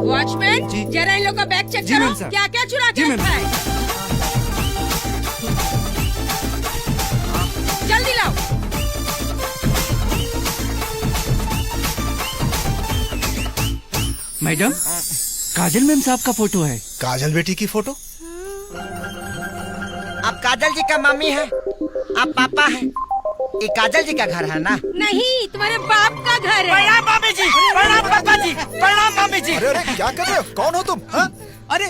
Watchman जरा इन लोग का बैग चेक करो, क्या क्या चुरा के रखा है। जल्दी लाओ। मैडम, काजल मैम साहब का फोटो है। काजल बेटी की फोटो? आप काजल जी का मम्मी है, आप पापा हैं। ये काजल जी का घर है ना? नहीं, तुम्हारे बाप का घर है। प्रणाम मामी जी, प्रणाम पापा जी, प्रणाम मामी जी। अरे अरे क्या कर रहे हो? कौन हो तुम? हाँ? अरे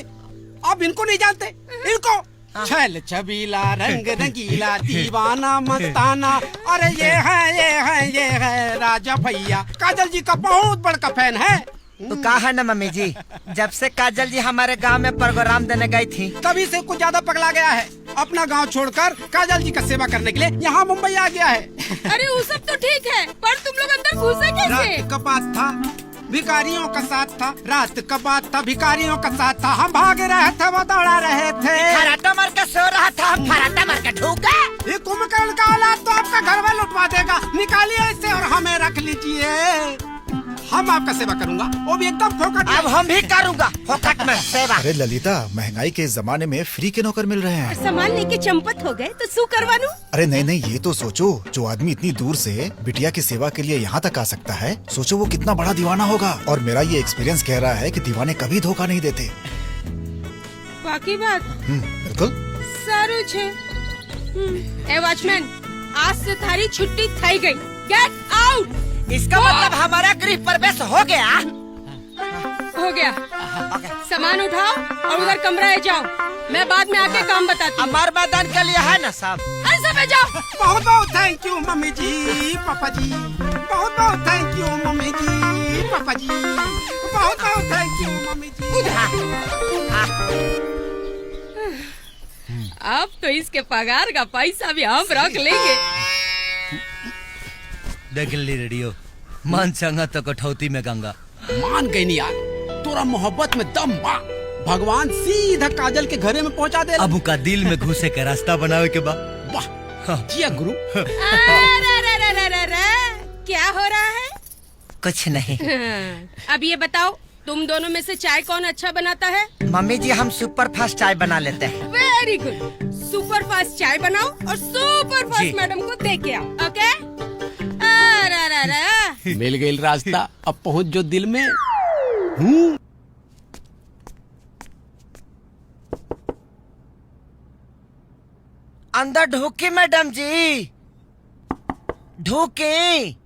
आप इनको नहीं जानते? इनको छल छबीला रंग रंगीला दीवाना मस्ताना। अरे ये है राजा भैया, काजल जी का बहुत बड़ा फैन है। तो कहा है ना मम्मी जी, जब से काजल जी हमारे गांव में प्रोग्राम देने गई थी तभी से कुछ ज्यादा पगला गया है। अपना गांव छोड़कर काजल जी का सेवा करने के लिए यहाँ मुंबई आ गया है। अरे वो सब तो ठीक है, पर तुम लोग अंदर घुसे कैसे? रात का बात था, भिखारियों का साथ था। रात का बात था, भिखारियों का साथ था। हम भाग रहे थे, वो दौड़ा रहे थे। फराटा मार के सो रहा था, हम फराटा मार के ठूक गए। ये कुंभकर्ण का औलाद तो आपका घर में लुटवा देगा। निकालिए इसे और हमें रख लीजिए। हम आपका सेवा करूंगा, वो भी एकदम फोकट में। अब हम भी करूंगा फोकट में सेवा। अरे ललिता, महंगाई के इस जमाने में फ्री के नौकर मिल रहे हैं। सामान लेके चंपत हो गए तो सू करवानू? अरे नहीं नहीं, ये तो सोचो, जो आदमी इतनी दूर से बिटिया की सेवा के लिए यहाँ तक आ सकता है, सोचो वो कितना बड़ा दीवाना होगा। और मेरा ये एक्सपीरियंस कह रहा है कि दीवाने कभी धोखा नहीं देते। बाकी बात बिल्कुल सारू छे। ए वॉचमैन, आज से थारी छुट्टी थई गई। Get out. इसका मतलब हमारा गृह प्रवेश हो गया। हो गया। सामान उठाओ और उधर कमरा जाओ। मैं बाद में आके काम बताती हूँ। हमारे मैदान के लिए है ना साहब? ऐसे में जाओ। बहुत बहुत थैंक यू मम्मी जी, पापा जी। बहुत बहुत थैंक यू मम्मी जी, पापा जी। बहुत बहुत थैंक यू मम्मी जी। अब तो इसके पगार का पैसा भी हम रख लेंगे। देख ली रेडियो, मन चंगा तो कठौती में गंगा। मान गई नहीं यार, तोरा मोहब्बत में दम बा। भगवान सीधा काजल के घरे में पहुंचा दे। अब का दिल में घुसे के रास्ता बनावे के बा। वाह जिया गुरु। क्या हो रहा है? कुछ नहीं। अब ये बताओ, तुम दोनों में से चाय कौन अच्छा बनाता है? मम्मी जी, हम सुपर फास्ट चाय बना लेते हैं। Very good. सुपर फास्ट चाय बनाओ और सुपर फास्ट मैडम को दे के आओ। ओके? मिल गई रास्ता, अब पहुंच जो दिल में। अंदर ढूकी मैडम जी, ढूकी।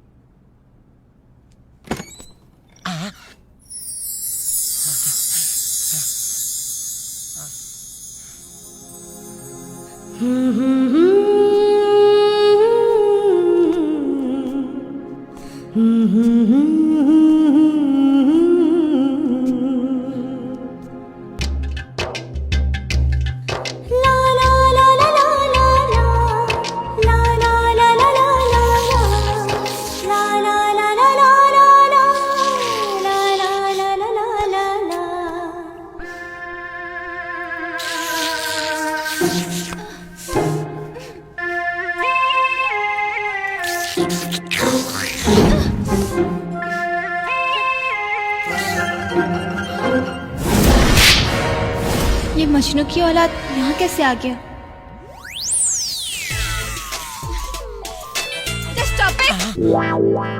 ये मजनू की औलाद यहाँ कैसे आ गया?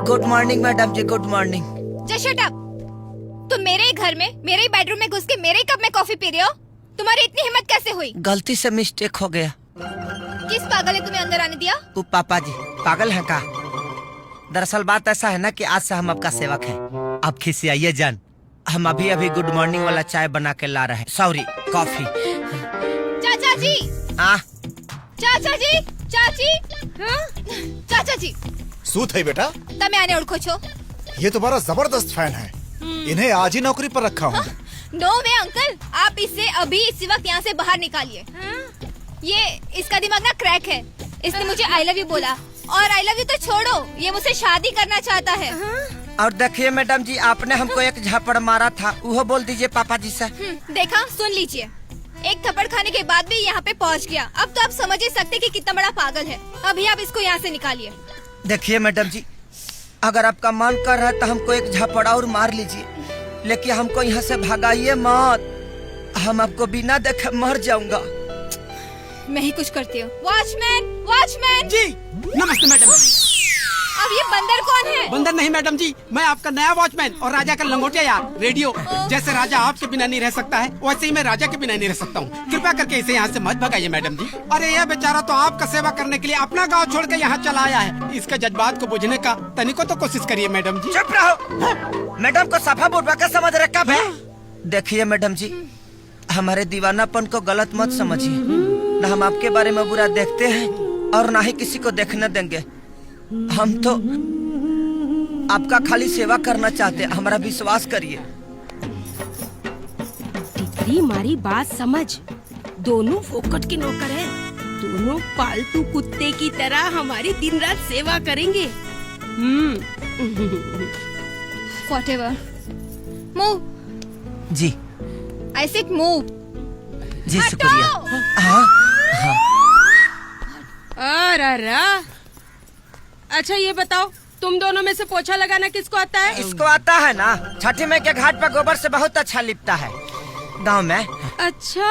गुड मॉर्निंग मैडम जी, good morning. Just shut up. तुम मेरे ही घर में, मेरे ही बेडरूम में घुस के मेरे ही कप में कॉफी पी रहे हो? तुम्हारी इतनी हिम्मत कैसे हुई? गलती से मिस्टेक हो गया। किस पागल ने तुम्हें अंदर आने दिया? वो पापा जी। पागल है का? दरअसल बात ऐसा है ना कि आज से हम आपका सेवक हैं। आप खिसियाइए जान, हम अभी अभी गुड मॉर्निंग वाला चाय बना के ला रहे हैं। Sorry, coffee. चाचा जी। चाचा जी, चाची। चाचा जी सूत है बेटा? तमे आने उड़को छो। ये तुम्हारा जबरदस्त फैन है, इन्हें आज ही नौकरी पर रखा हूँ। नो वे अंकल, आप इसे अभी इसी वक्त यहाँ से बाहर निकालिए। ये इसका दिमाग ना क्रैक है। इसने मुझे आई लव यू बोला, और आई लव यू तो छोड़ो, ये मुझसे शादी करना चाहता है। और देखिए मैडम जी, आपने हमको एक झापड़ मारा था, वो बोल दीजिए पापा जी से। देखा, सुन लीजिए, एक थप्पड़ खाने के बाद भी यहाँ पे पहुँच गया। अब तो आप समझ ही सकते कि कितना बड़ा पागल है। अभी आप इसको यहाँ से निकालिए। देखिए मैडम जी, अगर आपका मन कर रहा है तो हमको एक झपड़ा और मार लीजिए, लेकिन हमको यहाँ से भगाइए मत। हम आपको बिना देखे मर जाऊंगा। मैं ही कुछ करती हूँ। Watchman, watchman. जी नमस्ते मैडम। अब ये बंदर कौन है? बंदर नहीं मैडम जी, मैं आपका नया वॉचमैन और राजा का लंगोटिया यार रेडियो। जैसे राजा आपके बिना नहीं रह सकता है, वैसे ही मैं राजा के बिना नहीं रह सकता हूँ। कृपया करके इसे यहाँ से मत भगाइए मैडम जी। अरे यह बेचारा तो आपका सेवा करने के लिए अपना गाँव छोड़ के यहाँ चला आया है। इसके जज्बात को बुझने का तनिको तो कोशिश करिए मैडम जी। चुप रहो। मैडम को सफा बुढ़वा का समझ रखा है। देखिए मैडम जी, हमारे दीवानापन को गलत मत समझिए। न हम आपके बारे में बुरा देखते हैं और ना ही किसी को देखने देंगे। हम तो आपका खाली सेवा करना चाहते हैं, हमारा विश्वास करिए। टिकरी मारी बात समझ, दोनों फोकट के नौकर हैं। दोनों पालतू कुत्ते की तरह हमारी दिन रात सेवा करेंगे। Whatever. Move. Ji I said move. जी हटो! शुक्रिया। हाँ अरे अच्छा ये बताओ, तुम दोनों में से पोछा लगाना किसको आता है? इसको आता है ना। छठी माई के घाट पर गोबर से बहुत अच्छा लिपता है गांव में। अच्छा